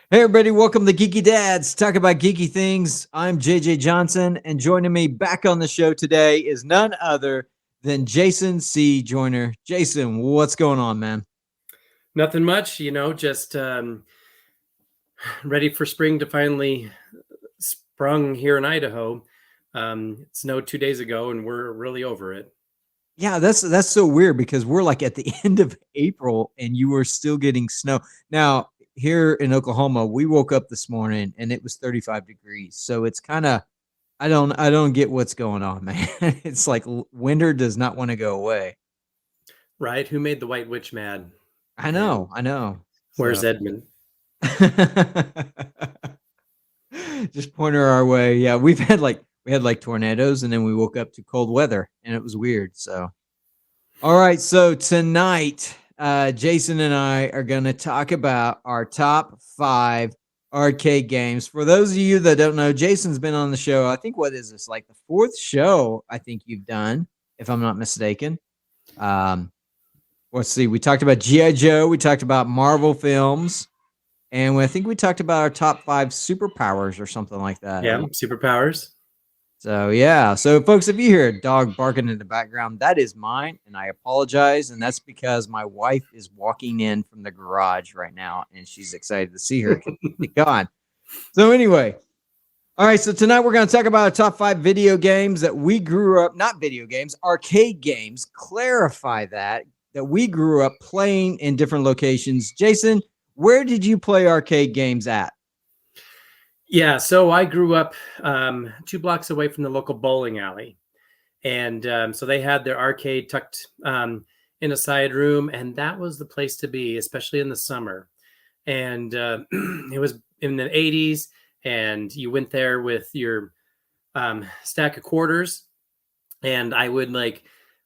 Hey everybody, welcome to Geeky Dads. Talk about geeky things. I'm JJ Johnson, and joining me back on the show today is none other than Jason C. Joyner. Jason, what's going on, man? Nothing much, just ready for spring to finally sprung here in Idaho. It snowed 2 days ago, and we're really over it. Yeah, that's so weird because we're like at the end of April and you were still getting snow. Now, here in Oklahoma, we woke up this morning and it was 35 degrees. So it's kind of I don't get what's going on, man. It's like winter does not want to go away. Right? Who made the White Witch mad? I And know, I know. So where's Edmund? just point her our way. Yeah, we had like tornadoes and then we woke up to cold weather and it was weird. So all right, so tonight Jason and I are going to talk about our top 5 arcade games. For those of you that don't know, Jason's been on the show. I think what is this? Like the 4th show I think you've done, if I'm not mistaken. Um let's see. We talked about GI Joe, we talked about Marvel films. And I think we talked about our top 5 superpowers or something like that. Yeah, superpowers. So, yeah. So, folks, if you hear a dog barking in the background, that is mine. And I apologize. And that's because my wife is walking in from the garage right now and she's excited to see her gone. So, anyway. All right. So, tonight we're going to talk about our top 5 video games that we grew up, not video games, arcade games. Clarify that we grew up playing in different locations. Jason, where did you play arcade games at? Yeah, so I grew up 2 blocks away from the local bowling alley. And so they had their arcade tucked in a side room, and that was the place to be, especially in the summer. And it was in the 80s, and you went there with your stack of quarters. And I would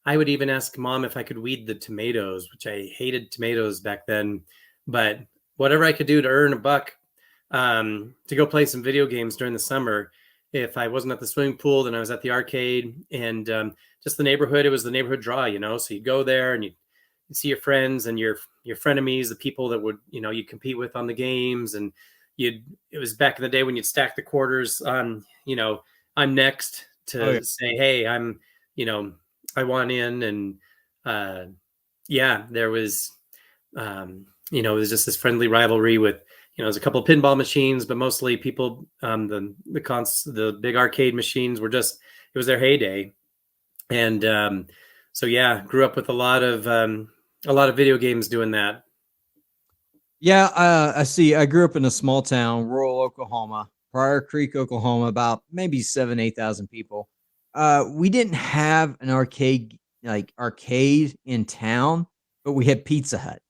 even ask mom if I could weed the tomatoes, which I hated tomatoes back then. But whatever I could do to earn a buck to go play some video games during the summer. If I wasn't at the swimming pool, then I was at the arcade, and just the neighborhood. It was the neighborhood draw, So you go there and you see your friends and your frenemies, the people that would you compete with on the games, and it was back in the day when you'd stack the quarters on. I'm next to say, hey, I want in, and yeah, there was it was just this friendly rivalry with. There's a couple of pinball machines, but mostly people, the big arcade machines it was their heyday. And so, yeah, grew up with a lot of video games doing that. Yeah, I see. I grew up in a small town, rural Oklahoma, Pryor Creek, Oklahoma, about maybe 8,000 people. We didn't have an arcade in town, but we had Pizza Hut.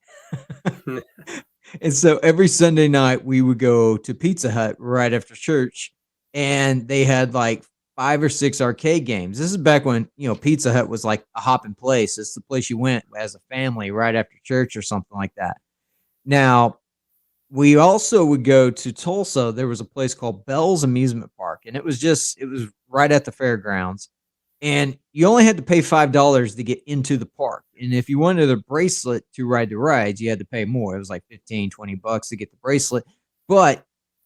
And so every Sunday night we would go to Pizza Hut right after church, and they had like 5 or 6 arcade games. This is back when, Pizza Hut was like a hopping place. It's the place you went as a family right after church or something like that. Now, we also would go to Tulsa. There was a place called Bell's Amusement Park, and it was right at the fairgrounds. And you only had to pay $5 to get into the park. And if you wanted a bracelet to ride the rides, you had to pay more. It was like 15, 20 bucks to get the bracelet. But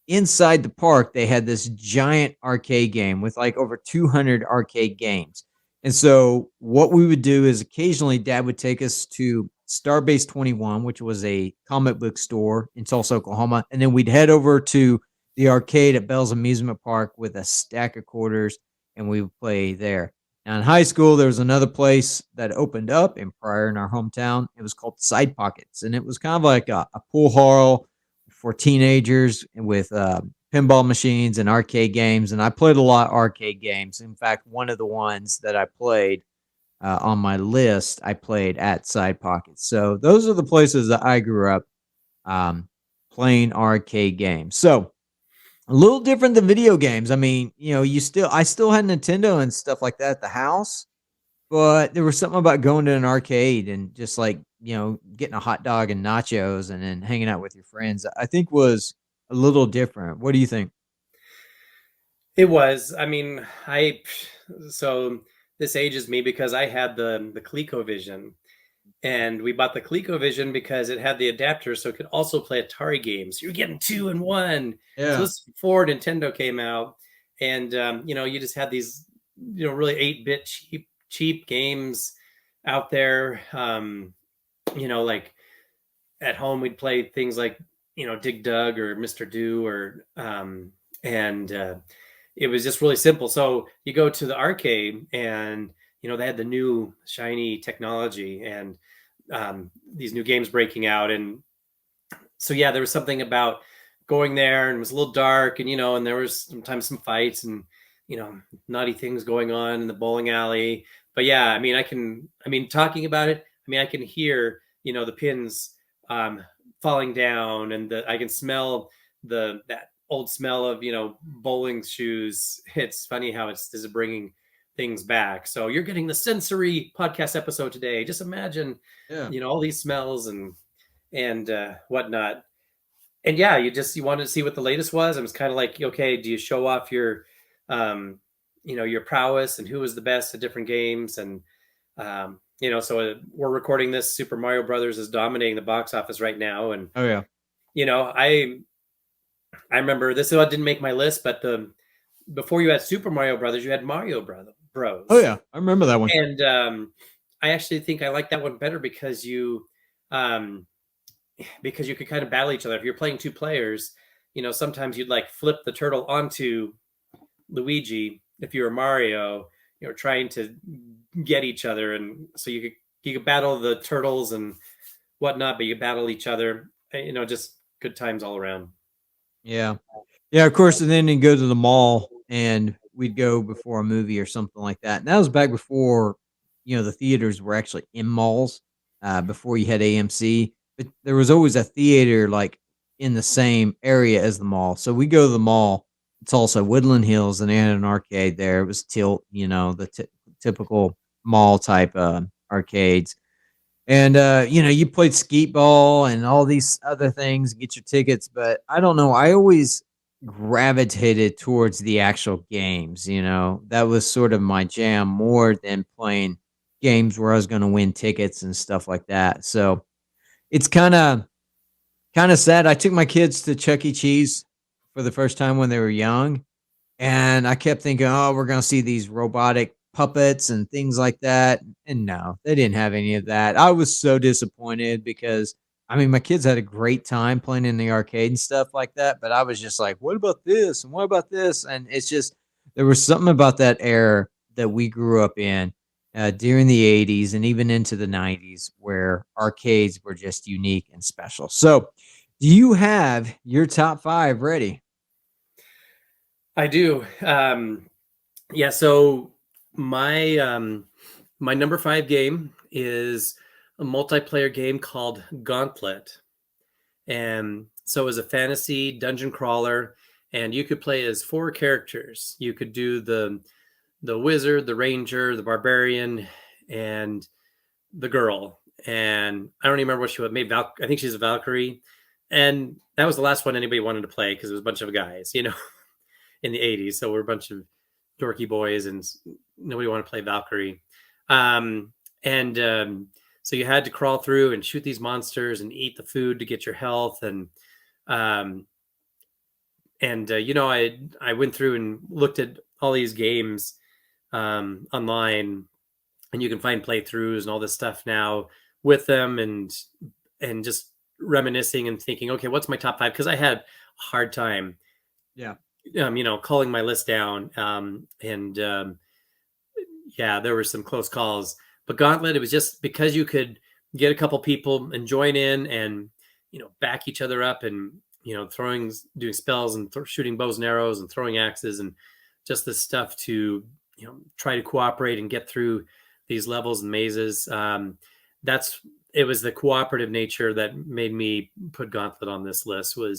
inside the park, they had this giant arcade game with like over 200 arcade games. And so what we would do is occasionally Dad would take us to Starbase 21, which was a comic book store in Tulsa, Oklahoma. And then we'd head over to the arcade at Bell's Amusement Park with a stack of quarters, and we would play there. Now in high school, there was another place that opened up in Pryor in our hometown. It was called Side Pockets, and it was kind of like a pool hall for teenagers with pinball machines and arcade games. And I played a lot of arcade games. In fact, one of the ones that I played on my list, I played at Side Pockets. So those are the places that I grew up playing arcade games. So a little different than video games. I mean, I still had Nintendo and stuff like that at the house, but there was something about going to an arcade and just like, getting a hot dog and nachos and then hanging out with your friends, I think was a little different. What do you think? It was. I mean, so this ages me because I had the ColecoVision, and we bought the ColecoVision because it had the adapter, so it could also play Atari games. You're getting two in one. So Yeah. this before Nintendo came out, and you just had these, really 8-bit cheap games out there. Like at home, we'd play things like Dig Dug or Mr. Do, or and it was just really simple. So you go to the arcade, and they had the new shiny technology, and these new games breaking out. And so, yeah, there was something about going there, and it was a little dark, and there was sometimes some fights and, naughty things going on in the bowling alley. But yeah, talking about it, I can hear, the pins falling down, and I can smell that old smell of, bowling shoes. It's funny how this is bringing things back. So you're getting the sensory podcast episode today. Just imagine, Yeah. all these smells and whatnot. And yeah, you wanted to see what the latest was. It was kind of like, okay, do you show off your prowess and who was the best at different games? And so we're recording this. Super Mario Brothers is dominating the box office right now, and Oh yeah. I remember this one didn't make my list, but before you had Super Mario Brothers, you had Oh Bros. yeah. I remember that one. And I actually think I like that one better because um, you could kind of battle each other. If you're playing two players, sometimes you'd like flip the turtle onto Luigi. If you were Mario, trying to get each other, and so you could battle the turtles and whatnot, but you battle each other. Just good times all around. Yeah. Yeah, of course, and then you go to the mall, and we'd go before a movie or something like that, and that was back before, the theaters were actually in malls, before you had AMC, but there was always a theater, like, in the same area as the mall, so we go to the mall. It's also Woodland Hills, and they had an arcade there. It was Tilt, the typical mall type, arcades. And, you played skeet ball and all these other things, get your tickets, but I don't know, I always gravitated towards the actual games, That was sort of my jam more than playing games where I was gonna win tickets and stuff like that, so it's kinda sad. I took my kids to Chuck E. Cheese for the first time when they were young, and I kept thinking, "Oh, we're gonna see these robotic puppets and things like that," and no, they didn't have any of that. I was so disappointed because, my kids had a great time playing in the arcade and stuff like that, but I was just like, "What about this? And what about this?" And it's just there was something about that era that we grew up in, during the '80s and even into the '90s where arcades were just unique and special. So, do you have your top 5 ready? I do. Yeah. So my my number 5 game is a multiplayer game called Gauntlet, and so it was a fantasy dungeon crawler, and you could play as 4 characters. You could do the wizard, the ranger, the barbarian, and the girl. And I don't even remember what she was. Maybe I think she's a Valkyrie, and that was the last one anybody wanted to play because it was a bunch of guys, in the '80s. So we're a bunch of dorky boys, and nobody wanted to play Valkyrie. And So you had to crawl through and shoot these monsters and eat the food to get your health. Um, I went through and looked at all these games online, and you can find playthroughs and all this stuff now with them, and just reminiscing and thinking, okay, what's my top 5? Because I had a hard time, Yeah. calling my list down. Yeah, there were some close calls. But Gauntlet, it was just because you could get a couple people and join in and, back each other up, and, doing spells and shooting bows and arrows and throwing axes, and just this stuff to, try to cooperate and get through these levels and mazes. It was the cooperative nature that made me put Gauntlet on this list. I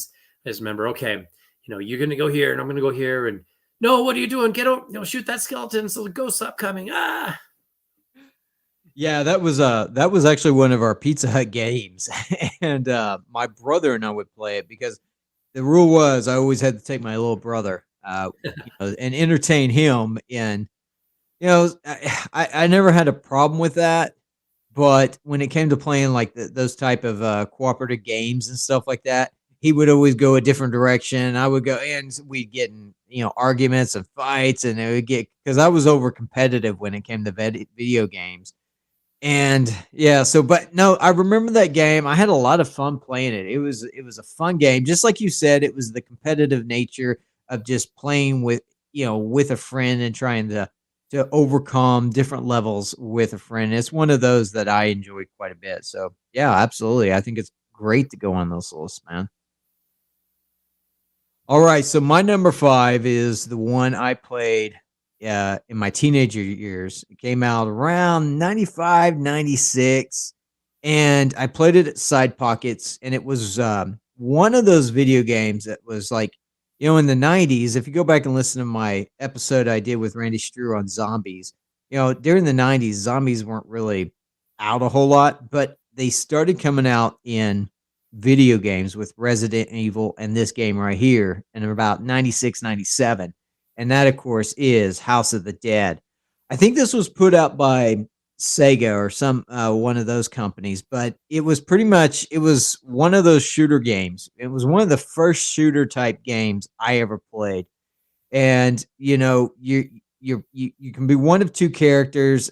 just remember, okay, you're going to go here and I'm going to go here, and no, what are you doing? Get out, shoot that skeleton so the ghosts stop coming. Ah. Yeah, that was actually one of our Pizza Hut games, and, my brother and I would play it because the rule was I always had to take my little brother, and entertain him, and, I never had a problem with that, but when it came to playing like those type of cooperative games and stuff like that, he would always go a different direction. I would go, and we'd get in, arguments and fights, and it would get because I was over competitive when it came to video games. And yeah, so but no, I remember that game. I had a lot of fun playing it. It was a fun game. Just like you said, it was the competitive nature of just playing with a friend and trying to overcome different levels with a friend. It's one of those that I enjoyed quite a bit. So yeah, absolutely. I think it's great to go on those lists, man. All right, so my number 5 is the one I played, in my teenager years. It came out around 95, 96, and I played it at Side Pockets, and it was, one of those video games that was like, in the 90s, if you go back and listen to my episode I did with Randy Strewer on zombies, during the 90s, zombies weren't really out a whole lot, but they started coming out in video games with Resident Evil and this game right here in about 96, 97, and that, of course, is House of the Dead. I think this was put out by Sega or some one of those companies, but it was one of those shooter games. It was one of the first shooter type games I ever played. And you can be one of two characters.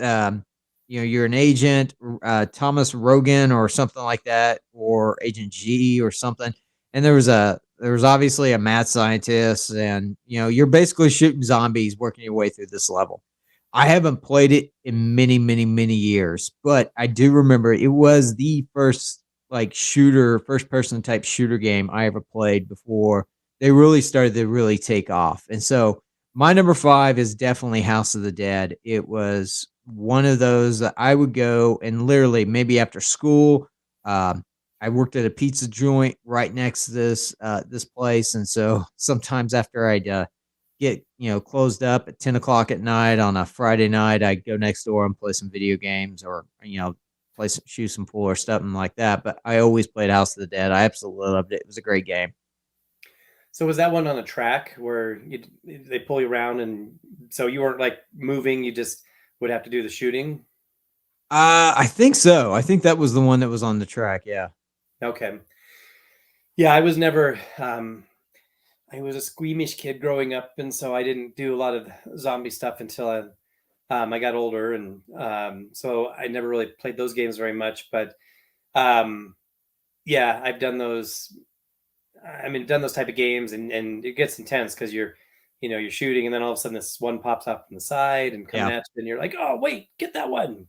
You're an agent, Thomas Rogan or something like that, or Agent G or something. And there was obviously a mad scientist, and you're basically shooting zombies, working your way through this level. I haven't played it in many, many, many years, but I do remember it was the first like first person type shooter game I ever played before they really started to really take off. And so my number 5 is definitely House of the Dead. It was one of those that I would go and literally maybe after school. I worked at a pizza joint right next to this place, and so sometimes after I'd get closed up at 10 o'clock at night on a Friday night, I'd go next door and play some video games, or play some shoot some pool or something like that. But I always played House of the Dead. I absolutely loved it. It was a great game. So was that one on a track where they pull you around, and so you weren't like moving, you just would have to do the shooting? I think so. I think that was the one that was on the track. Yeah. Okay. Yeah, I was never I was a squeamish kid growing up, and so I didn't do a lot of zombie stuff until I got older, and so I never really played those games very much. But um, yeah, I've done those. I mean, done those type of games, and it gets intense because you're shooting, and then all of a sudden this one pops up from the side and coming Yeah. at you, and you're like, oh wait, get that one.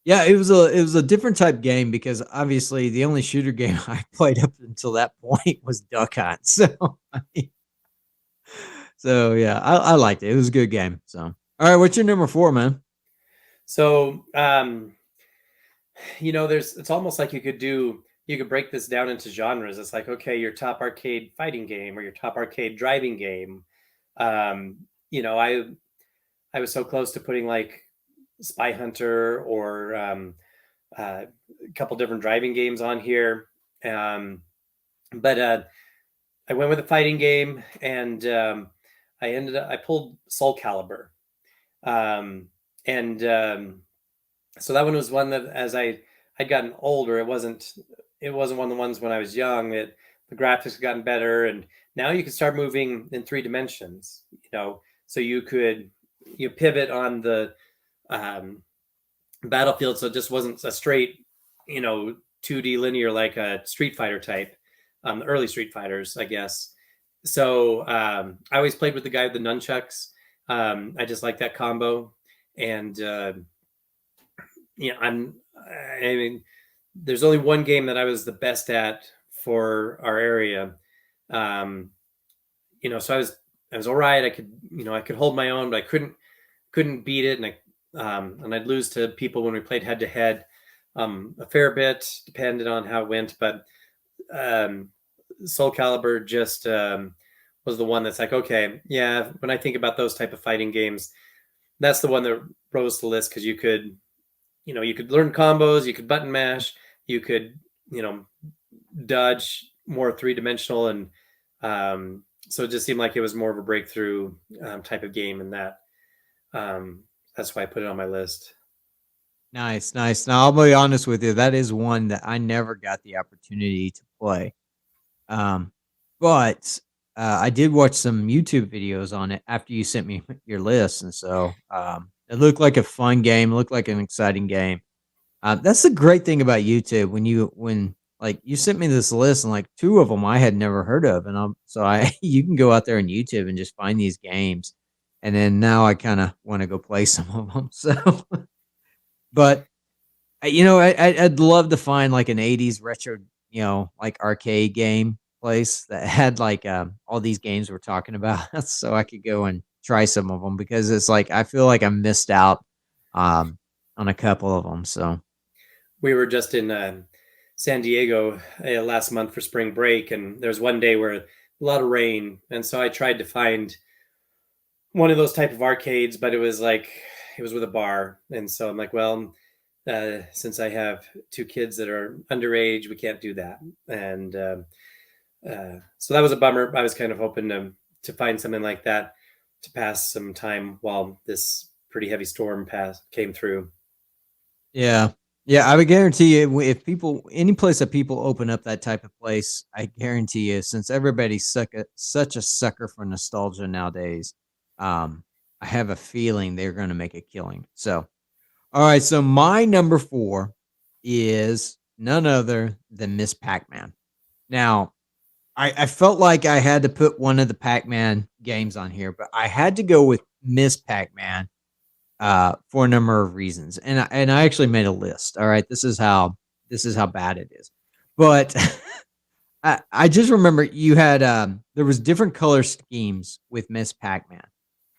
Yeah, it was a different type game because obviously the only shooter game I played up until that point was Duck Hunt. So yeah, I liked it. It was a good game. So all right, what's your number 4, man? So there's it's almost like you could break this down into genres. It's like, okay, your top arcade fighting game or your top arcade driving game. Um, you know, I was so close to putting like Spy Hunter or a couple different driving games on here. But I went with a fighting game, and I pulled Soul Calibur. Um, and So that one was one that as I'd gotten older, it wasn't one of the ones when I was young that the graphics had gotten better, and now you can start moving in 3 dimensions. So you pivot on the um, battlefield, so it just wasn't a straight 2D linear like a Street Fighter type, the early Street Fighters, I guess. So I always played with the guy with the nunchucks. I just like that combo, and I mean, there's only one game that I was the best at for our area. Um, so I was all right. I could hold my own, but I couldn't beat it, and I'd lose to people when we played head to head a fair bit, depended on how it went. But um, Soul Calibur just was the one that's like, okay, yeah. When I think about those type of fighting games, that's the one that rose to the list because you could learn combos, you could button mash, you could dodge more 3 dimensional, and so it just seemed like it was more of a breakthrough type of game, and that's why I put it on my list. Nice, nice. Now I'll be honest with you, that is one that I never got the opportunity to play. Um, but I did watch some YouTube videos on it after you sent me your list, and so it looked like a fun game. Looked like an exciting game. That's the great thing about YouTube when like you sent me this list and like two of them I had never heard of, and I you can go out there on YouTube and just find these games, and then now I kind of want to go play some of them. So, but I'd love to find like an '80s retro, like arcade game place that had like all these games we're talking about, so I could go and try some of them because it's like I feel like I missed out um, on a couple of them. So We were just in San Diego last month for spring break, and there was one day where a lot of rain, and so I tried to find one of those type of arcades, but it was with a bar, and so I'm like, well, since I have two kids that are underage, we can't do that, and so that was a bummer. I was kind of hoping to find something like that to pass some time while this pretty heavy storm came through. yeah. Yeah, I would guarantee you if people any place that people open up that type of place, I guarantee you, since everybody's such a sucker for nostalgia nowadays, um, I have a feeling they're gonna make a killing. So all right, so my number 4 is none other than Miss Pac-Man. Now, I felt like I had to put one of the Pac-Man games on here, but I had to go with Miss Pac-Man for a number of reasons. And I actually made a list. All right, this is how bad it is. But I just remember you had there was different color schemes with Miss Pac-Man.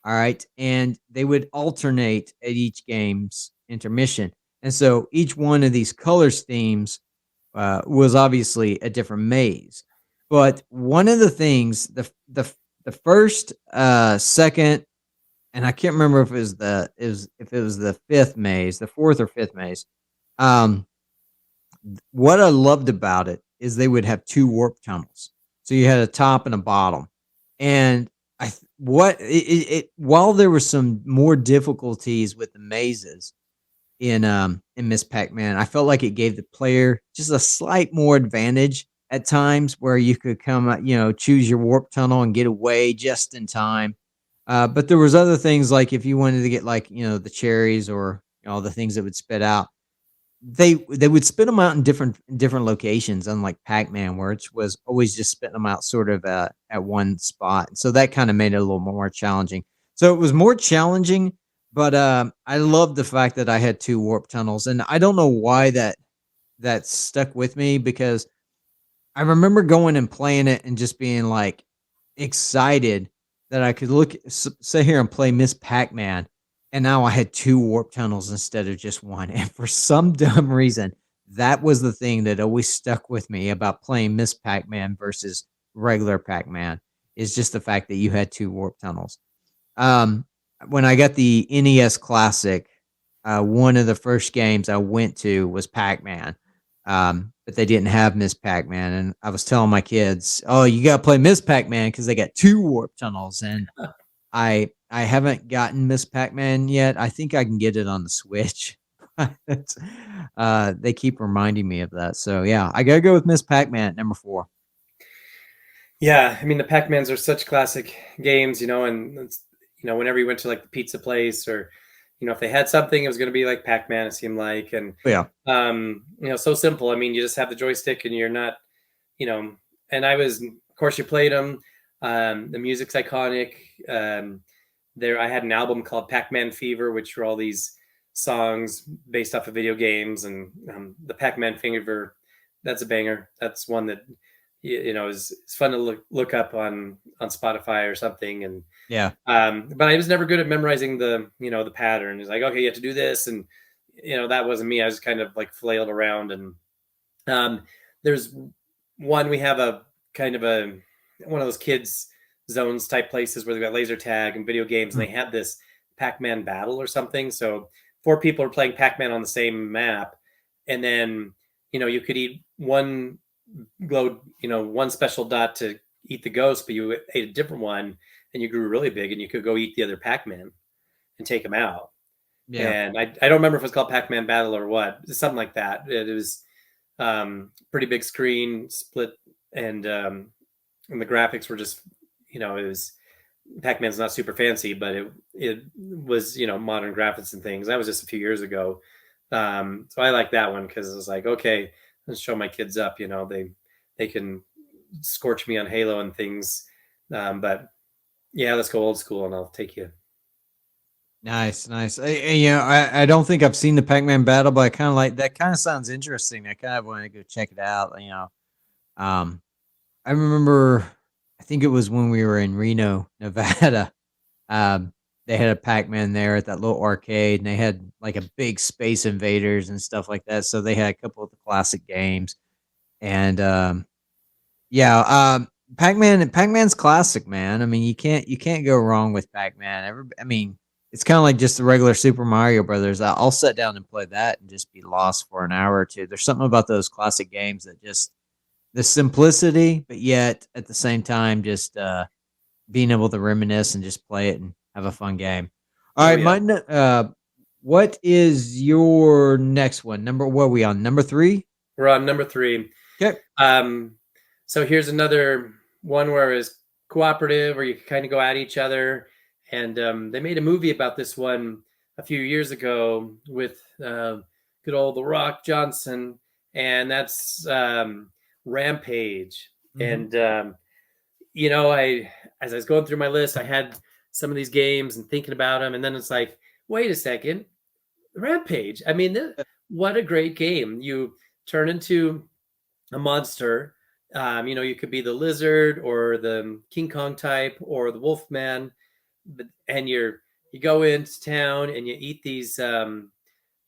All right, and they would alternate at each game's intermission, and so each one of these colors themes was obviously a different maze. But one of the things, the first, second, and I can't remember if it was the fifth maze, the fourth or fifth maze. Um, what I loved about it is they would have two warp tunnels, so you had a top and a bottom, and while there were some more difficulties with the mazes in Miss Pac-Man, I felt like it gave the player just a slight more advantage at times where you could choose your warp tunnel and get away just in time. But there was other things like if you wanted to get like, the cherries or the things that would spit out, they would spit them out in different locations, unlike Pac-Man, where it was always just spitting them out sort of at one spot. So that kind of made it a little more challenging. So it was more challenging, but I love the fact that I had two warp tunnels, and I don't know why that stuck with me because I remember going and playing it and just being like excited that I could sit here and play Miss Pac-Man, and now I had two warp tunnels instead of just one. And for some dumb reason, that was the thing that always stuck with me about playing Miss Pac-Man versus regular Pac-Man is just the fact that you had two warp tunnels. Um, when I got the NES Classic, one of the first games I went to was Pac-Man. But they didn't have Miss Pac-Man, and I was telling my kids, "Oh, you gotta play Miss Pac-Man because they got two warp tunnels." And I haven't gotten Miss Pac-Man yet. I think I can get it on the Switch. They keep reminding me of that. So yeah, I gotta go with Miss Pac-Man at number 4. Yeah, I mean the Pac-Mans are such classic games, and whenever you went to like the pizza place or if they had something, it was going to be like Pac-Man. It seemed like, and But yeah, so simple. I mean, you just have the joystick, and you're not, you know. And of course, you played them. The music's iconic. I had an album called Pac-Man Fever, which were all these songs based off of video games, and the Pac-Man Fever. That's a banger. That's one that is fun to look up on Spotify or something. And yeah, but I was never good at memorizing the pattern. It's like, okay, you have to do this, and that wasn't me. I was kind of like flailed around. And there's one, we have a kind of one of those kids zones type places where they got laser tag and video games, and they had this Pac-Man battle or something. So 4 people are playing Pac-Man on the same map, and then you could eat one one special dot to eat the ghost, but you ate a different one and you grew really big, and you could go eat the other Pac-Man and take them out. Yeah. and I don't remember if it was called Pac-Man Battle or what, something like that. It was pretty big screen, split, and the graphics were just, it was Pac-Man's not super fancy, but it was, modern graphics and things. That was just a few years ago. So I like that one because it was like, okay, let's show my kids up. They can scorch me on Halo and things. But yeah, let's go old school, and I'll take you. Nice, nice. I don't think I've seen the Pac-Man battle, but I kind of like that. Kind of sounds interesting. I kind of want to go check it out. Um, I remember, I think it was when we were in Reno, Nevada. Um, they had a Pac-Man there at that little arcade, and they had like a big Space Invaders and stuff like that. So they had a couple of the classic games, and yeah, Pac-Man's classic, man. I mean, you can't go wrong with Pac-Man. I mean, it's kind of like just the regular Super Mario Brothers. I'll sit down and play that and just be lost for an hour or two. There's something about those classic games that just the simplicity, but yet at the same time, just being able to reminisce and just play it and have a fun game. All Oh right, yeah, what is your next one? What are we on? Number 3? we're on number 3. Okay. Um, so here's another one where it's cooperative, or you can kind of go at each other. And they made a movie about this one a few years ago with good old The Rock Johnson, and that's Rampage. Mhm. And as I was going through my list, I had some of these games and thinking about them, and then it's like, wait a second, Rampage. I mean, what a great game! You turn into a monster. You could be the lizard or the King Kong type or the Wolf Man, and you go into town and you eat these.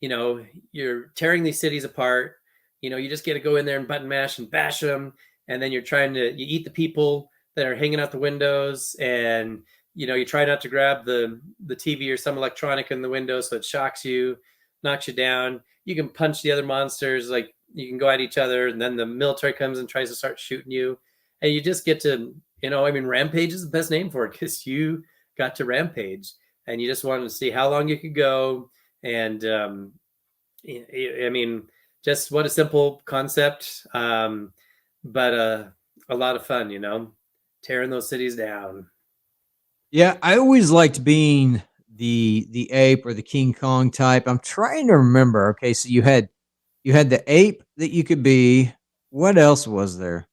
You're tearing these cities apart. You just get to go in there and button mash and bash them, and then you eat the people that are hanging out the windows, and you try not to grab the TV or some electronic in the window so it shocks you, knocks you down. You can punch the other monsters, like you can go at each other, and then the military comes and tries to start shooting you, and you just get to, Rampage is the best name for it because you got to rampage, and you just wanted to see how long you could go, and I mean, just what a simple concept, but a lot of fun, tearing those cities down. Yeah, I always liked being the ape or the King Kong type. I'm trying to remember. Okay, so you had the ape that you could be. What else was there?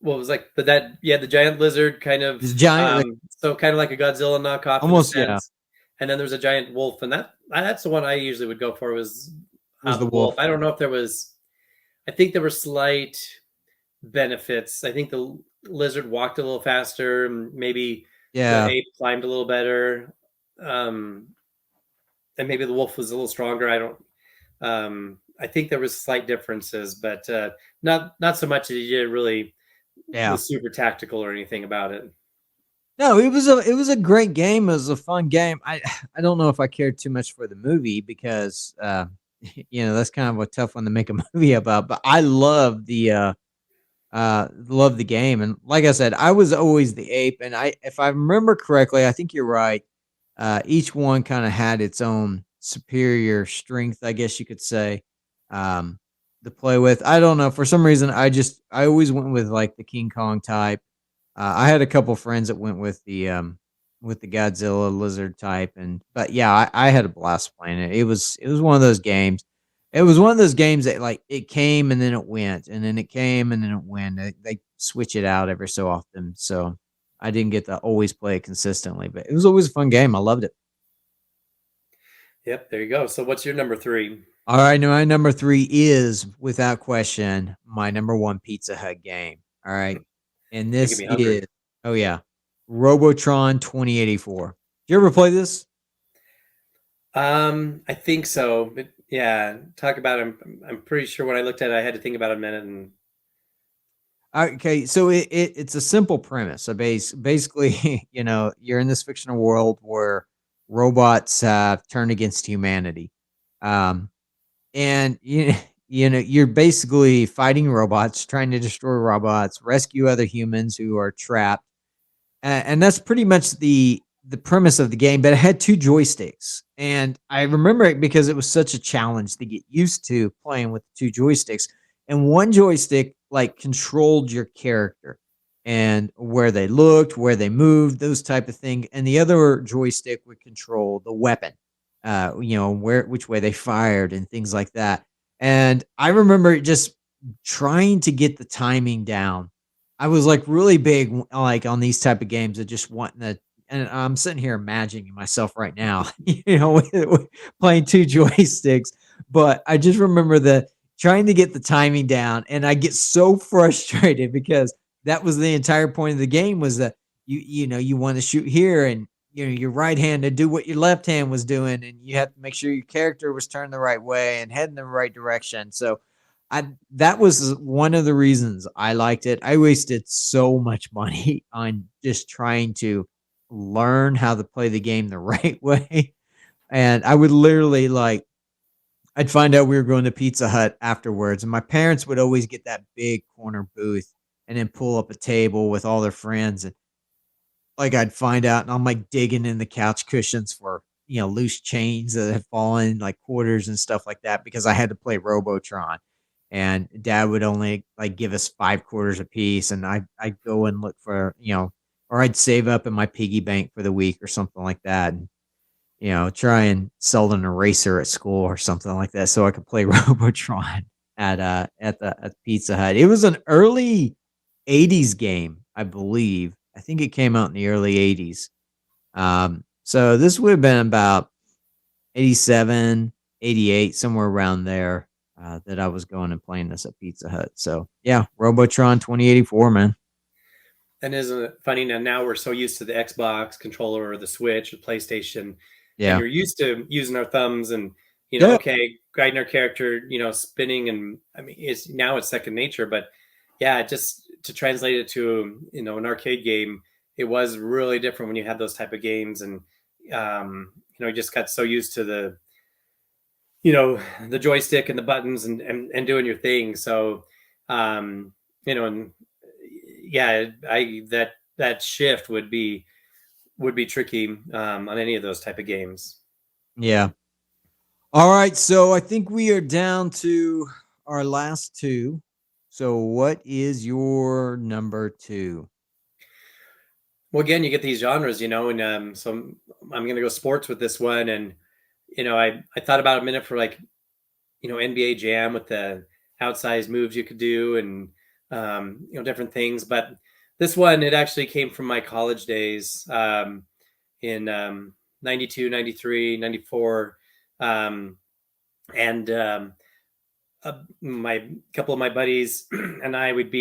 Well, it was like the giant lizard kind of, This giant, so kind of like a Godzilla knockoff in a almost, yeah, sense, and then there's a giant wolf, and that's the one I usually would go for, was was the the wolf. wolf. I don't know if there was, I think there were slight benefits. I think the lizard walked a little faster, and maybe the Yeah, ape climbed a little better, um, and maybe the wolf was a little stronger. I don't. I think there was slight differences, but not so much that you really yeah. was super tactical or anything about it. No, it was a great game. It was a fun game. I don't know if I cared too much for the movie because that's kind of a tough one to make a movie about. But I love the game, and like I said, I was always the ape. And if I remember correctly, I think you're right. Each one kind of had its own superior strength, I guess you could say, um, to play with. I don't know. For some reason, I always went with like the King Kong type. I had a couple friends that went with the Godzilla lizard type, but yeah, I had a blast playing it. It was one of those games. It was one of those games that like it came and then it went, and then it came and then it went. They switch it out every so often, so I didn't get to always play it consistently, but it was always a fun game. I loved it. Yep, there you go. So what's your number 3? All right, now my number 3 is without question my number 1 Pizza Hut game. All right, and Making this me hungry. is oh yeah, Robotron 2084. Did you ever play this? I think so. But yeah, talk about it. I'm pretty sure when I looked at it, I had to think about it a minute. And Okay, so it's a simple premise. So basically, you're in this fictional world where robots have turned against humanity, um, and you're basically fighting robots, trying to destroy robots, rescue other humans who are trapped, and that's pretty much the premise of the game, but it had 2 joysticks, and I remember it because it was such a challenge to get used to playing with 2 joysticks, and one joystick, like, controlled your character and where they looked, where they moved, those type of thing, and the other joystick would control the weapon, where which way they fired and things like that, and I remember just trying to get the timing down. I was, like, really big, like, on these type of games of just wanting to, and I'm sitting here imagining myself right now, with playing 2 joysticks, but I just remember the trying to get the timing down, and I get so frustrated because that was the entire point of the game was that you wanna shoot here and, your right hand to do what your left hand was doing, and you have to make sure your character was turned the right way and heading the right direction, so I that was one of the reasons I liked it. I wasted so much money on just trying to learn how to play the game the right way, and I would literally, like, I'd find out we were going to Pizza Hut afterwards, and my parents would always get that big corner booth and then pull up a table with all their friends, and, like, I'd find out, and I'm, like, digging in the couch cushions for, loose chains that had fallen, like quarters and stuff like that because I had to play Robotron, and dad would only, like, give us 5 quarters apiece, and I'd go and look for, or I'd save up in my piggy bank for the week or something like that, and, try and sell an eraser at school or something like that so I could play Robotron at the Pizza Hut. It was an early '80s game, I believe. I think it came out in the early '80s. So this would have been about 87, 88, somewhere around there, that I was going and playing this at Pizza Hut. So, yeah, Robotron 2084, man. And isn't it funny now we're so used to the Xbox controller or the Switch or PlayStation, and Yeah. you're used to using our thumbs and Yeah. okay, guiding our character, spinning, and I mean it's second nature. But yeah, just to translate it to an arcade game, it was really different when you had those type of games, and you just got so used to the joystick and the buttons and doing your thing. So and yeah, I that shift would be tricky on any of those type of games. Yeah. All right. So I think we are down to our last 2. So what is your number 2? Well, again, you get these genres, and so I'm going to go sports with this one, and I thought about a minute for like NBA Jam with the outsized moves you could do and different things, but this one it actually came from my college days in 92, 93, 94. And my couple of my buddies and I we'd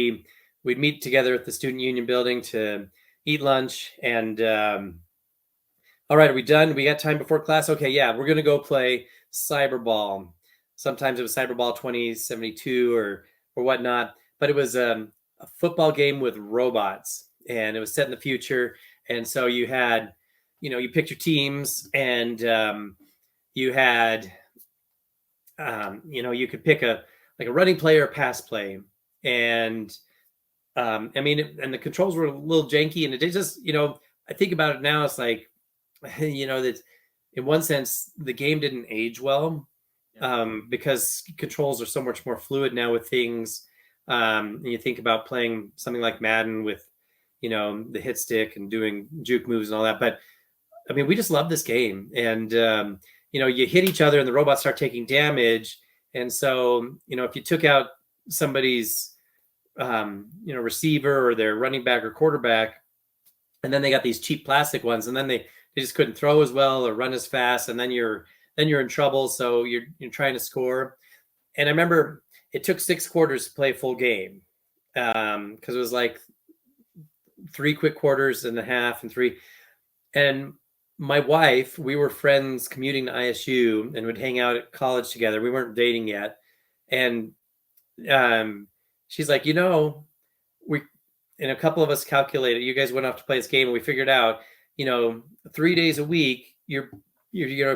meet together at the student union building to eat lunch, and all right, are we done? We got time before class? Okay, yeah, we're gonna go play cyberball. Sometimes it was cyberball 2072 or whatnot, but it was a football game with robots, and it was set in the future. And so you had you picked your teams, and you had you could pick a running play or a pass play, and I mean, and the controls were a little janky, and it just I think about it now, it's like that in one sense the game didn't age well, because controls are so much more fluid now with things. And you think about playing something like Madden with the hit stick and doing juke moves and all that, but I mean, we just love this game, and you hit each other, and the robots start taking damage. And so, if you took out somebody's, receiver or their running back or quarterback, and then they got these cheap plastic ones, and then they just couldn't throw as well or run as fast, and then you're in trouble. So you're trying to score. And I remember it took 6 quarters to play a full game, because it was like 3 quick quarters and a half and 3. And my wife, we were friends commuting to ISU and would hang out at college together. We weren't dating yet. And she's like, we, and a couple of us calculated, you guys went off to play this game, and we figured out, 3 days a week, you're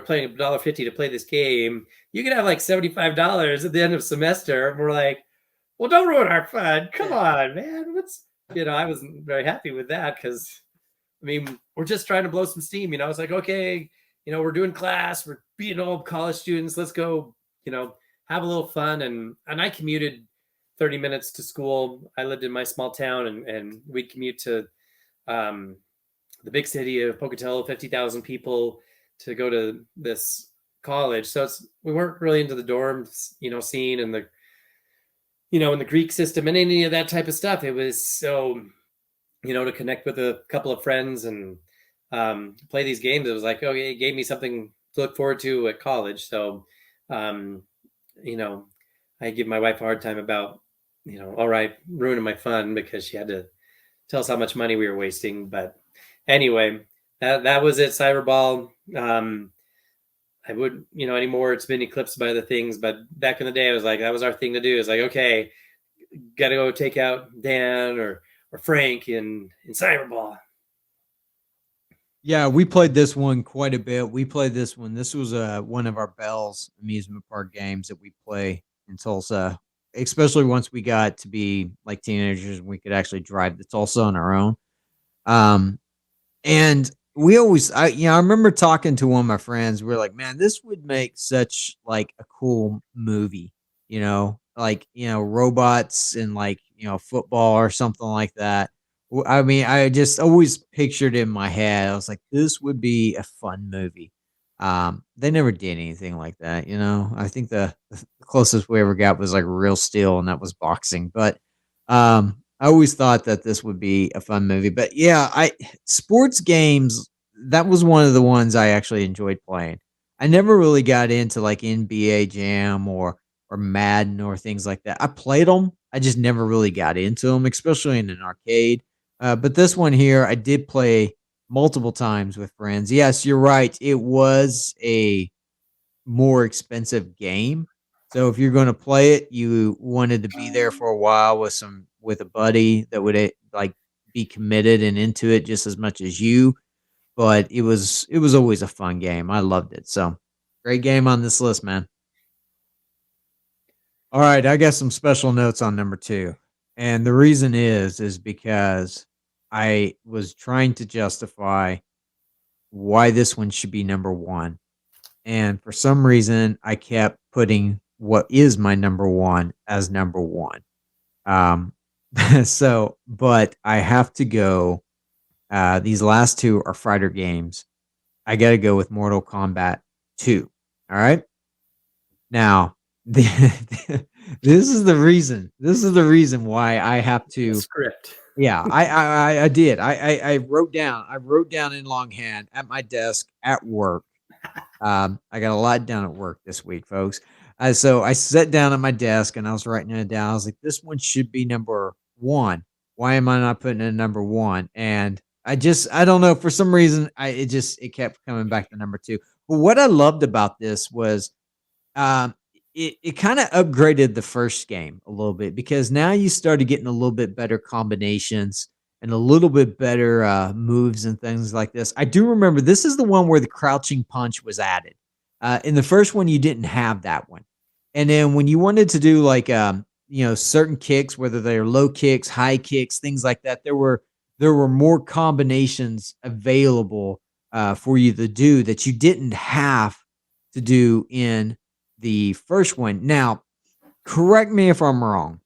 playing $1.50 to play this game. You could have like $75 at the end of semester. And we're like, well, don't ruin our fun. Come on, man. I wasn't very happy with that because I mean, we're just trying to blow some steam. It's like, okay, we're doing class, we're being all college students. Let's go, have a little fun. And I commuted 30 minutes to school. I lived in my small town, and we'd commute to um, the big city of Pocatello, 50,000 people, to go to this college. So we weren't really into the dorm, scene, and in the Greek system and any of that type of stuff. It was so, to connect with a couple of friends and play these games. It was like, okay, it gave me something to look forward to at college. So, um, I give my wife a hard time about, all right, ruining my fun, because she had to tell us how much money we were wasting. But anyway, that was it. Cyberball. I wouldn't, anymore. It's been eclipsed by other things. But back in the day, I was like, that was our thing to do. It's like, okay, got to go take out Dan or Frank in Cyberball. Yeah, we played this one quite a bit. We played this one. This was one of our Bell's amusement park games that we play in Tulsa, especially once we got to be like teenagers and we could actually drive to Tulsa on our own. Um, and we always, I remember talking to one of my friends. We were like, man, this would make such like a cool movie, like, robots and like, football or something like that. I mean, I just always pictured in my head. I was like, this would be a fun movie. They never did anything like that, I think the closest we ever got was like Real Steel, and that was boxing. But I always thought that this would be a fun movie. But yeah, sports games, that was one of the ones I actually enjoyed playing. I never really got into like NBA Jam or Madden or things like that. I played them. I just never really got into them, especially in an arcade. But this one here, I did play multiple times with friends. Yes, you're right. It was a more expensive game. So if you're going to play it, you wanted to be there for a while with a buddy that would like be committed and into it just as much as you. But it was always a fun game. I loved it. So great game on this list, man. All right, I got some special notes on number 2. And the reason is because I was trying to justify why this one should be number 1. And for some reason, I kept putting what is my number 1 as number 1. Um, but I have to go. These last 2 are fighter games. I got to go with Mortal Kombat 2. All right. Now, this is the reason. This is the reason why I have to. Script. Yeah, I did. I wrote down. I wrote down in longhand at my desk at work. I got a lot done at work this week, folks. So I sat down at my desk and I was writing it down. I was like, this one should be number 1. Why am I not putting it in number 1? And I don't know. For some reason, it kept coming back to number 2. But what I loved about this was it kind of upgraded the first game a little bit, because now you started getting a little bit better combinations and a little bit better moves and things like this. I do remember this is the one where the crouching punch was added. In the first one, you didn't have that one. And then when you wanted to do like certain kicks, whether they're low kicks, high kicks, things like that, there were more combinations available for you to do that you didn't have to do in the first one. Now, correct me if I'm wrong.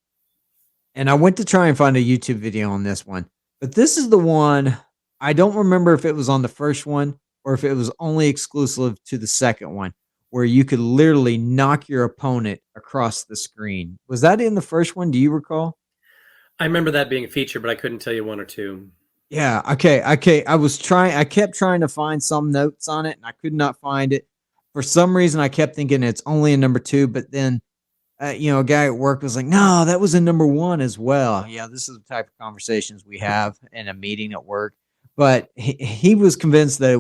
And I went to try and find a YouTube video on this one, but this is the one. I don't remember if it was on the first one or if it was only exclusive to the second one, where you could literally knock your opponent across the screen. Was that in the first one? Do you recall? I remember that being a feature, but I couldn't tell you 1 or 2. Yeah. Okay. I kept trying to find some notes on it and I could not find it. For some reason, I kept thinking it's only in number 2, but then, a guy at work was like, no, that was in number 1 as well. Yeah, this is the type of conversations we have in a meeting at work. But he was convinced that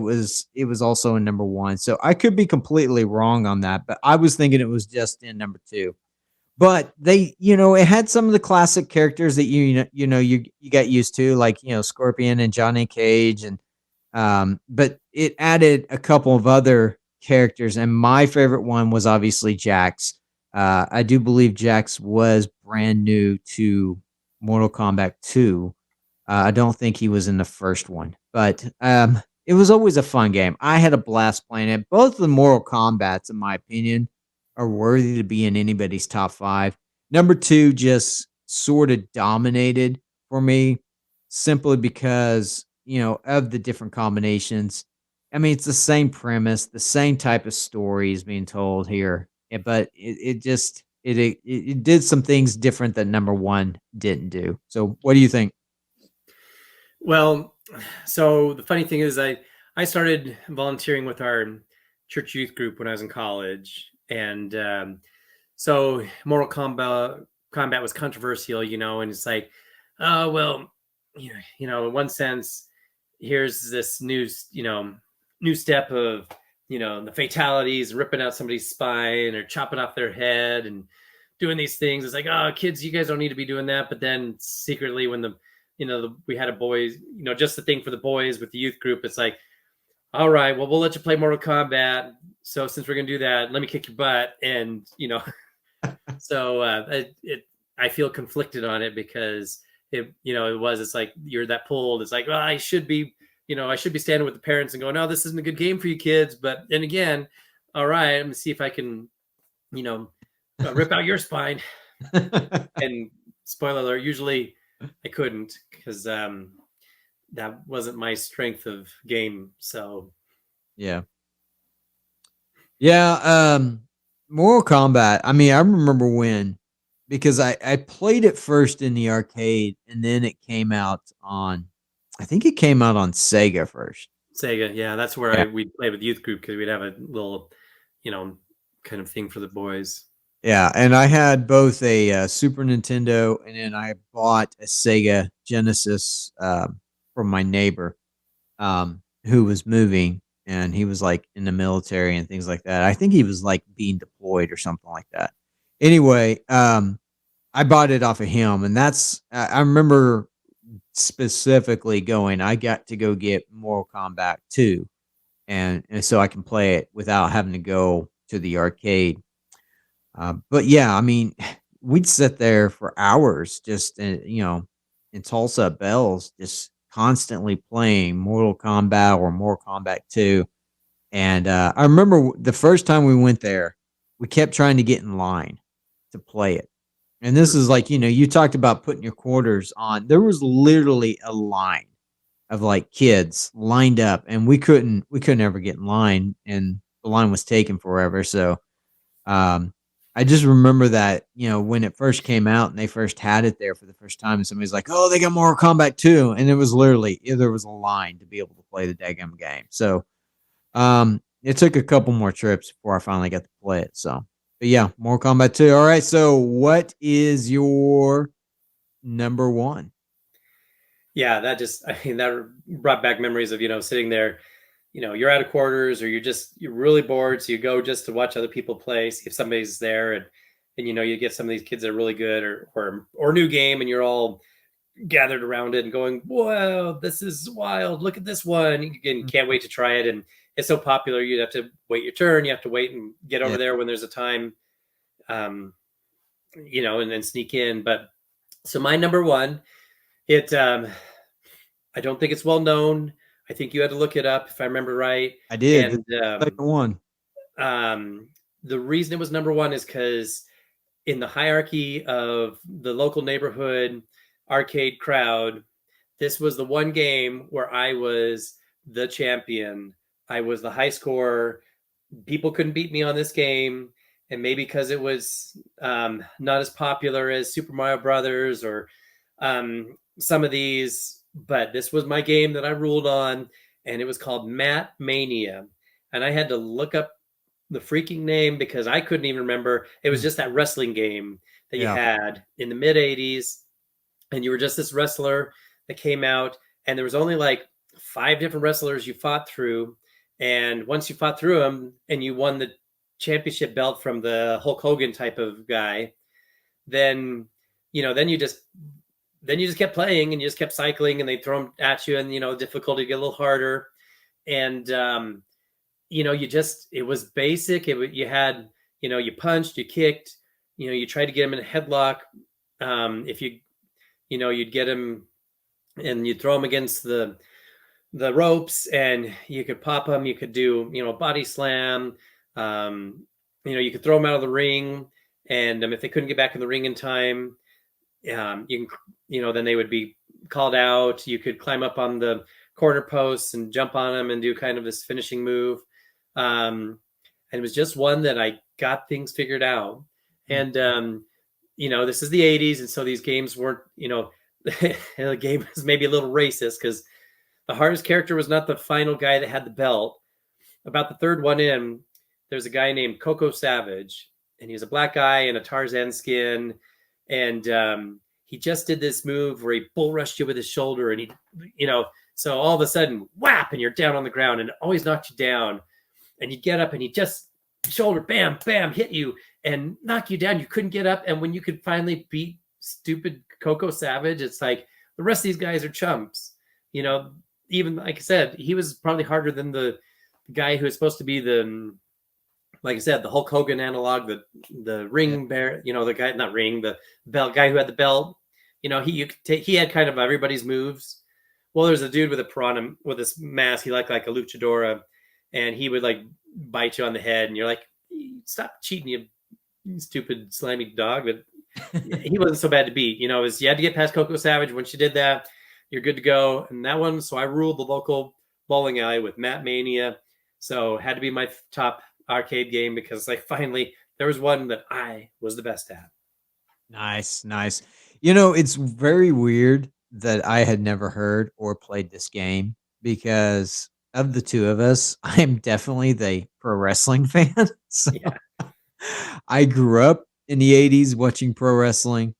it was also in number 1. So I could be completely wrong on that, but I was thinking it was just in number 2. But they, it had some of the classic characters that you got used to, like, Scorpion and Johnny Cage, and but it added a couple of other characters, and my favorite one was obviously Jax. I do believe Jax was brand new to Mortal Kombat 2. I don't think he was in the first one, but it was always a fun game. I had a blast playing it. Both the Mortal Kombats, in my opinion, are worthy to be in anybody's top 5. Number 2 just sort of dominated for me simply because, of the different combinations. I mean, it's the same premise, the same type of story is being told here, but it just it did some things different that number 1 didn't do. So, what do you think? Well, so the funny thing is, I started volunteering with our church youth group when I was in college, and so Mortal Kombat was controversial, and it's like, oh well, in one sense, here's this new step of the fatalities, ripping out somebody's spine or chopping off their head and doing these things. It's like, oh, kids, you guys don't need to be doing that. But then secretly, when we had a boys, just the thing for the boys with the youth group, it's like, all right, well, we'll let you play Mortal Kombat. So since we're gonna do that, let me kick your butt. And so I feel conflicted on it because it's like you're that pulled. It's like, well, I should be standing with the parents and going, no, this isn't a good game for you kids. But then again, all right, let me see if I can, rip out your spine. And spoiler alert, usually I couldn't because that wasn't my strength of game. So Yeah. Yeah, Mortal Kombat, I mean, I remember when because I played it first in the arcade and then it came out on I think it came out on Sega first. Sega, yeah, that's Yeah. where we'd play with youth group because we'd have a little, kind of thing for the boys. Yeah, and I had both a, Super Nintendo and then I bought a Sega Genesis, from my neighbor, who was moving, and he was, like, in the military and things like that. I think he was, like, being deployed or something like that. Anyway, I bought it off of him, and I remember specifically going, I got to go get Mortal Kombat 2, and so I can play it without having to go to the arcade. But yeah, I mean, we'd sit there for hours just, in Tulsa at Bell's, just constantly playing Mortal Kombat or Mortal Kombat 2. And I remember the first time we went there, we kept trying to get in line to play it. And this is like, you talked about putting your quarters on. There was literally a line of like kids lined up, and we couldn't ever get in line, and the line was taken forever. So um, I just remember that, when it first came out and they first had it there for the first time, and somebody's like, "Oh, they got Mortal Kombat 2," and it was literally there was a line to be able to play the daggum game. So it took a couple more trips before I finally got to play it. So, but yeah, Mortal Kombat 2. All right. So, what is your number 1? Yeah, that brought back memories of sitting there, you're out of quarters or you're really bored, so you go just to watch other people play, see if somebody's there, and you get some of these kids that are really good or new game, and you're all gathered around it and going, "Wow, this is wild! Look at this one!" And can't wait to try it, and it's so popular. You have to wait your turn. You have to wait and get over Yeah. there when there's a time, um, and then sneak in. But so my number 1, it I don't think it's well known. I think you had to look it up if I remember right. I did. The And second one. the reason it was number 1 is because in the hierarchy of the local neighborhood arcade crowd, this was the one game where I was the champion. I was the high scorer. People couldn't beat me on this game. And maybe because it was not as popular as Super Mario Brothers or some of these, but this was my game that I ruled on, and it was called Mat Mania. And I had to look up the freaking name because I couldn't even remember. It was just that wrestling game that you Yeah. had in the mid 80s, and you were just this wrestler that came out, and there was only like 5 different wrestlers you fought through. And once you fought through them and you won the championship belt from the Hulk Hogan type of guy, then then you just kept playing and you just kept cycling, and they throw them at you, and difficulty get a little harder. And it was basic. You had you punched, you kicked, you tried to get him in a headlock. If you'd get him and you throw them against the ropes, and you could pop them. You could do, body slam. You could throw them out of the ring, and if they couldn't get back in the ring in time, you can, then they would be called out. You could climb up on the corner posts and jump on them and do kind of this finishing move. And it was just one that I got things figured out. And this is the '80s, and so these games weren't, the game was maybe a little racist because the hardest character was not the final guy that had the belt. About the third one in, there's a guy named Coco Savage, and he's a black guy in a Tarzan skin, and he just did this move where he bull rushed you with his shoulder, and so all of a sudden, whap, and you're down on the ground, and it always knocked you down, and you get up, and he just shoulder, bam, bam, hit you and knock you down. You couldn't get up, and when you could finally beat stupid Coco Savage, it's like the rest of these guys are chumps. Even like I said, he was probably harder than the guy who was supposed to be the, like I said, the Hulk Hogan analog, the ring bear, the guy, not ring, the belt guy who had the belt. He had kind of everybody's moves. Well, there's a dude with a piranha with this mask. He looked like a luchadora, and he would like bite you on the head, and you're like, stop cheating, you stupid slimy dog. But he wasn't so bad to beat. You had to get past Coco Savage. Once you did that, you're good to go. And that one, so I ruled the local bowling alley with Matt Mania. So it had to be my top arcade game because finally there was one that I was the best at. Nice, nice. It's very weird that I had never heard or played this game because of the two of us, I'm definitely the pro wrestling fan. So Yeah. I grew up in the 80s watching pro wrestling.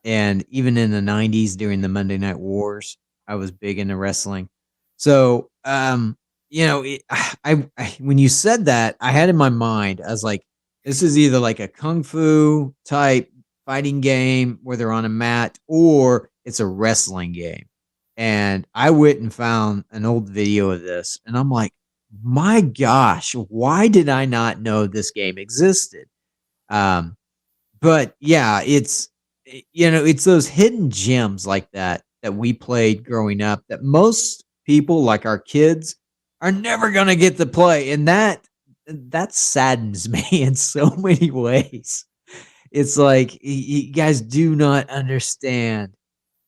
And even in the 90s during the Monday Night Wars, I was big into wrestling. So, when you said that, I had in my mind, I was like, this is either like a kung fu type fighting game where they're on a mat, or it's a wrestling game. And I went and found an old video of this, and I'm like, my gosh, why did I not know this game existed? But yeah, it's those hidden gems like that we played growing up that most people, like our kids, are never gonna get to play, and that saddens me in so many ways. It's like you guys do not understand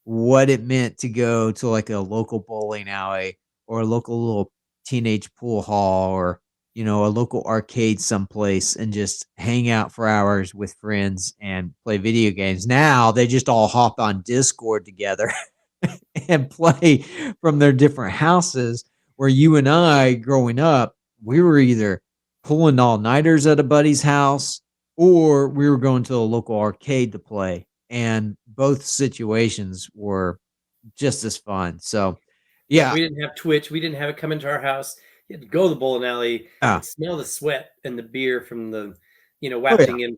what it meant to go to like a local bowling alley or a local little teenage pool hall or a local arcade someplace and just hang out for hours with friends and play video games. Now they just all hop on Discord together and play from their different houses, where you and I growing up, we were either pulling all-nighters at a buddy's house or we were going to a local arcade to play, and both situations were just as fun. So, Yeah, yeah. we didn't have Twitch. We didn't have it come into our house. You had to go to the bowling alley and Ah, smell the sweat and the beer from the, oh, yeah. wafting in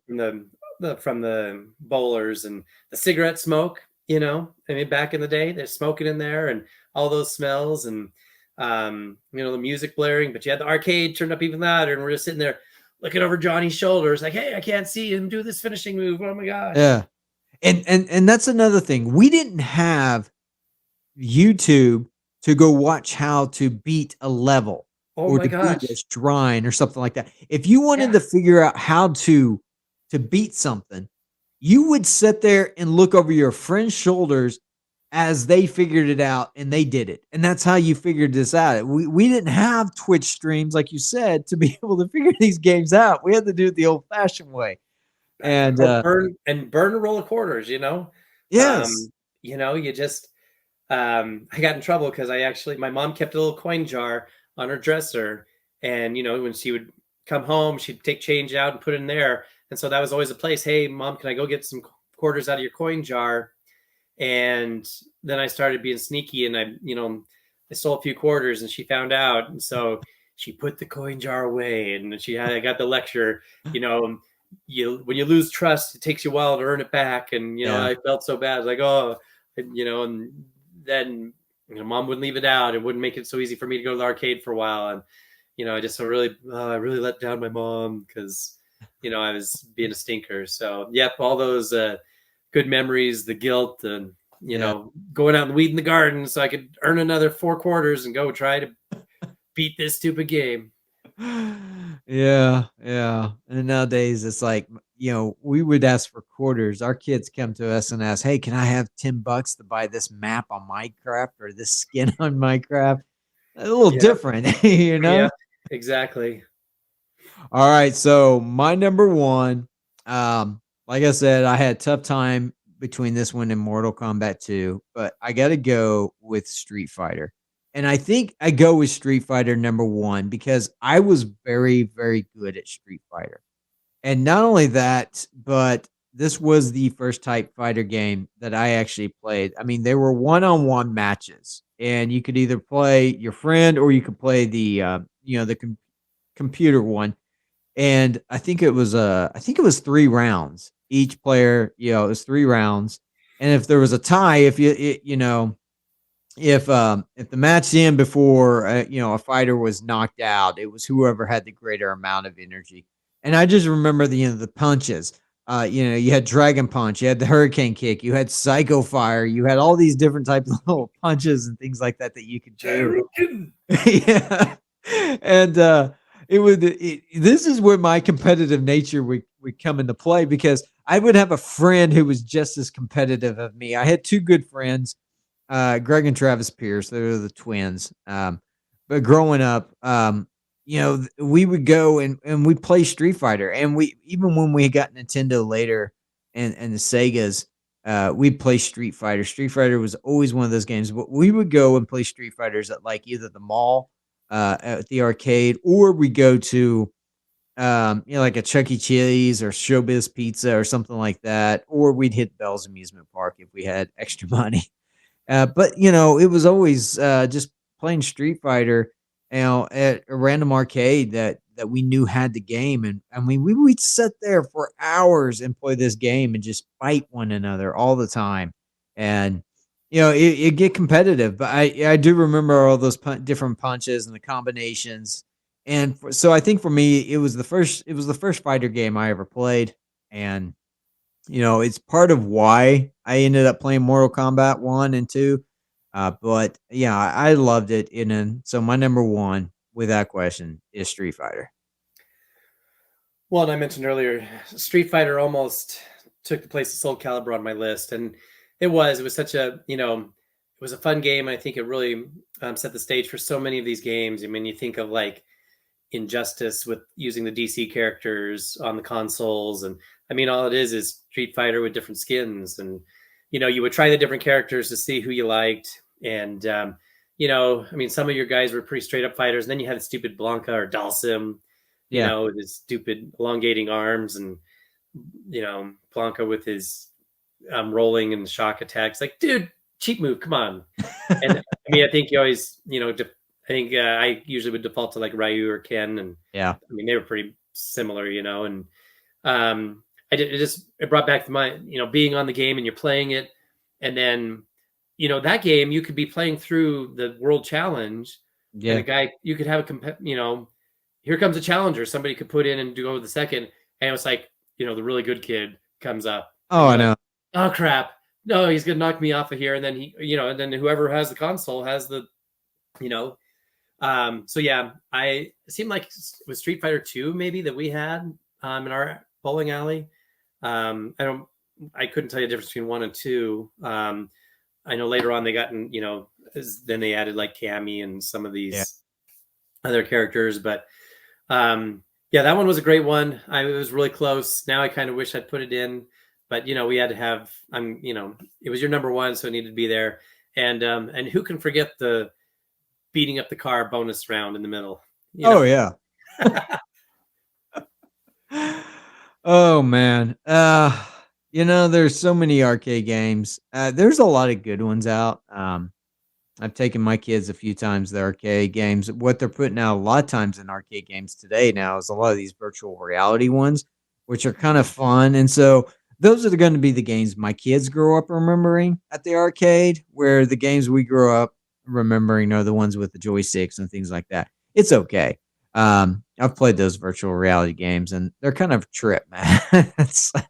from the bowlers, and the cigarette smoke. I mean, back in the day, they're smoking in there and all those smells, and the music blaring. But you had the arcade turned up even louder, and we're just sitting there looking over Johnny's shoulders, like, "Hey, I can't see him do this finishing move. Oh my gosh!" Yeah. And that's another thing. We didn't have YouTube to go watch how to beat a level Oh or my to beat a gosh! shrine or something like that. If you wanted Yeah. to figure out how to beat something, you would sit there and look over your friend's shoulders as they figured it out and they did it. And that's how you figured this out. We didn't have Twitch streams, like you said, to be able to figure these games out. We had to do it the old fashioned way. And Or burn a roll of quarters, yes. you just I got in trouble because my mom kept a little coin jar on her dresser, and when she would come home, she'd take change out and put it in there, and so that was always a place. Hey, mom, can I go get some quarters out of your coin jar? And then I started being sneaky, and I stole a few quarters, and she found out, and so she put the coin jar away, and I got the lecture, you know, when you lose trust, it takes you a while to earn it back, and Yeah. I felt so bad, like, oh, and then mom wouldn't leave it out. It wouldn't make it so easy for me to go to the arcade for a while, and I just I really let down my mom because I was being a stinker. So yep, all those good memories, the guilt, and Yeah. going out and weeding the garden so I could earn another 4 quarters and go try to beat this stupid game. Yeah, yeah. And nowadays it's like, we would ask for quarters. Our kids come to us and ask, "Hey, can I have $10 to buy this map on Minecraft or this skin on Minecraft?" A little Yeah, different, you know? yeah, exactly. All right, so my number one, like I said, I had a tough time between this one and Mortal Kombat 2, but I got to go with Street Fighter. And I think I go with Street Fighter number one because I was very, very good at Street Fighter. And not only that, but this was the first type fighter game that I actually played. I mean, there were one-on-one matches, and you could either play your friend or you could play the computer one, and I think it was 3 rounds. Each player, it was 3 rounds, and if there was a tie, if the match ended before, a fighter was knocked out, it was whoever had the greater amount of energy. And I just remember the punches. You had Dragon Punch, you had the Hurricane Kick, you had Psycho Fire, you had all these different types of little punches and things like that that you could do. Gyrokin. Yeah. And this is where my competitive nature would come into play because I would have a friend who was just as competitive as me. I had 2 good friends, Greg and Travis Pierce. They were the twins. But growing up, we would go and we'd play Street Fighter, and we even when we got Nintendo later and the Segas, we'd play Street Fighter. Street Fighter was always one of those games, but we would go and play Street Fighters at like either the mall, at the arcade, or we go to like a Chuck E. Cheese or Showbiz Pizza or something like that, or we'd hit Bell's Amusement Park if we had extra money. But it was always just playing Street Fighter, at a random arcade that we knew had the game, and I mean we'd sit there for hours and play this game and just fight one another all the time, and it get competitive. But I do remember all those different punches and the combinations, and so I think for me it was the first fighter game I ever played, and it's part of why I ended up playing Mortal Kombat 1 and 2. But yeah, I loved it. And so my number one, without question, is Street Fighter. Well, and I mentioned earlier, Street Fighter almost took the place of Soul Calibur on my list, and it was such a it was a fun game. I think it really set the stage for so many of these games. I mean, you think of like Injustice with using the DC characters on the consoles, and I mean, all it is Street Fighter with different skins, and you would try the different characters to see who you liked, and I mean, some of your guys were pretty straight up fighters, and then you had the stupid Blanca or Dalsim, Yeah. with his stupid elongating arms, and Blanca with his rolling and shock attacks. Like, dude, cheap move, come on. And I mean, I think you always, I think I usually would default to like Ryu or Ken, and Yeah. I mean they were pretty similar, and it brought back to my being on the game and you're playing it, and then that game you could be playing through the World Challenge, and Yeah. a guy you could have here comes a challenger somebody could put in and go the second, and it was like the really good kid comes up, Oh, and I you're like, know. oh crap, no, he's gonna knock me off of here, and then and then whoever has the console has the you know so yeah, it seemed like with Street Fighter 2 maybe that we had in our bowling alley. I couldn't tell you the difference between 1 and 2. I know later on they gotten, then they added like Cammy and some of Yeah. these other characters, but yeah, that one was a great one. It was really close. Now I kind of wish I'd put it in, but we had to have it was your number one, so it needed to be there. And who can forget the beating up the car bonus round in the middle? Oh yeah. Oh man. There's so many arcade games. There's a lot of good ones out. I've taken my kids a few times to the arcade games. What they're putting out a lot of times in arcade games today now is a lot of these virtual reality ones, which are kind of fun. And so those are going to be the games my kids grow up remembering at the arcade, where the games we grew up remembering are the ones with the joysticks and things like that. It's okay. I've played those virtual reality games and they're kind of a trip, man. So,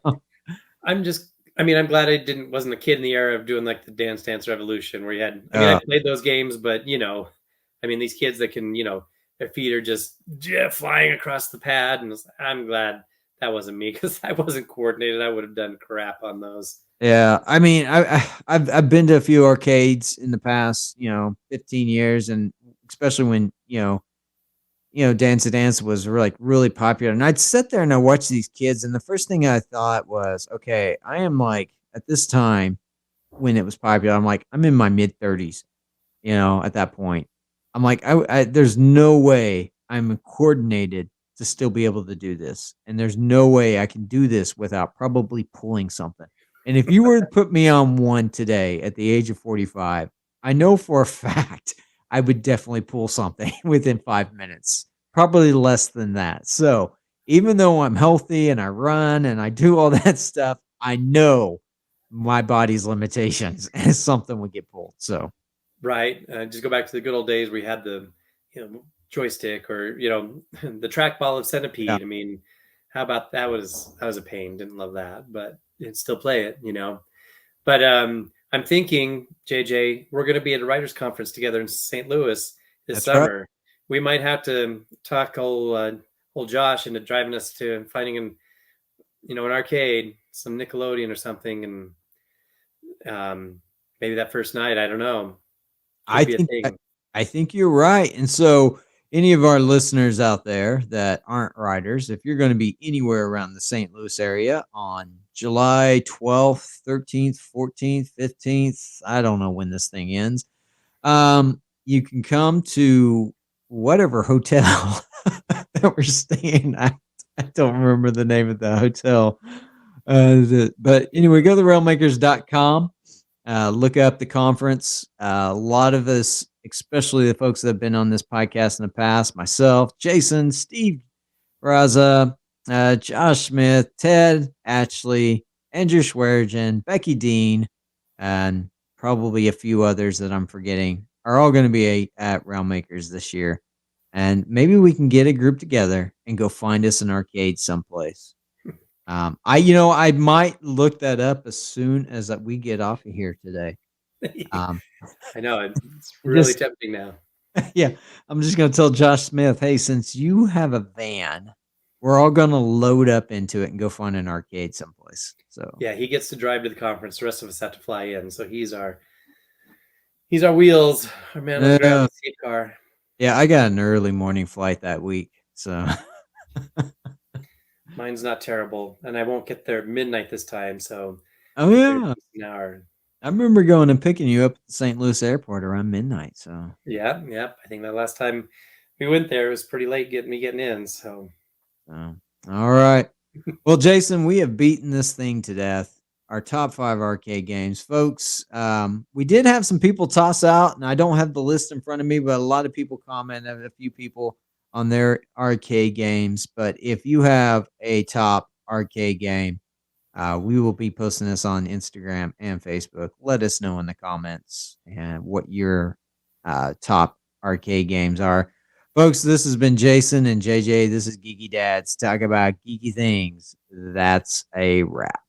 I'm just I mean, I'm glad I wasn't a kid in the era of doing like the Dance Dance Revolution where you had. I mean, I played those games, but I mean, these kids that can, their feet are just flying across the pad, and I'm glad that wasn't me because I wasn't coordinated. I would have done crap on those. Yeah, I mean, I've been to a few arcades in the past, 15 years, and especially when Dance to Dance was really popular, and I'd sit there and I watch these kids, and the first thing I thought was, okay, I am like at this time when it was popular, I'm like I'm in my mid 30s, at that point. I'm like, there's no way I'm coordinated to still be able to do this. And there's no way I can do this without probably pulling something. And if you were to put me on one today at the age of 45, I know for a fact I would definitely pull something within 5 minutes, probably less than that. So even though I'm healthy and I run and I do all that stuff, I know my body's limitations and something would get pulled. So Right. Just go back to the good old days where you had the joystick or the trackball of yeah, Centipede. I mean, how about that was a pain. Didn't love that, but you'd still play it. But I'm thinking, JJ, we're going to be at a writers' conference together in St. Louis this that's right. summer. We might have to talk old Josh into driving us to finding an arcade, some Nickelodeon or something, and maybe that first night. I don't know. I Could be a think I thing. I think you're right. And so any of our listeners out there that aren't writers, if you're going to be anywhere around the St. Louis area on July 12th, 13th, 14th, 15th, I don't know when this thing ends. You can come to whatever hotel that we're staying at. I don't remember the name of the hotel. But anyway, go to railmakers.com. Look up the conference. A lot of us, especially the folks that have been on this podcast in the past, myself, Jason, Steve Raza, Josh Smith, Ted, Ashley, Andrew Schwerigen, Becky Dean, and probably a few others that I'm forgetting, are all going to be at Railmakers this year. And maybe we can get a group together and go find us an arcade someplace. I might look that up as soon as we get off of here today. Um, I know it's really just tempting now. yeah, I'm just gonna tell Josh Smith, hey, since you have a van, we're all gonna load up into it and go find an arcade someplace. So Yeah, he gets to drive to the conference. The rest of us have to fly in. So he's our wheels, our man on the ground, yeah, the seat car. yeah, I got an early morning flight that week, so Mine's not terrible, and I won't get there midnight this time. So oh get there at yeah, least an hour. I remember going and picking you up at the St. Louis airport around midnight. So Yeah, yeah. I think that last time we went there it was pretty late getting in. So all right. Well, Jason, we have beaten this thing to death. Our top 5 arcade games, folks. We did have some people toss out, and I don't have the list in front of me, but a lot of people commented, a few people on their arcade games. But if you have a top arcade game, we will be posting this on Instagram and Facebook. Let us know in the comments and what your top arcade games are. Folks, this has been Jason and JJ. This is Geeky Dads. Talk about geeky things. That's a wrap.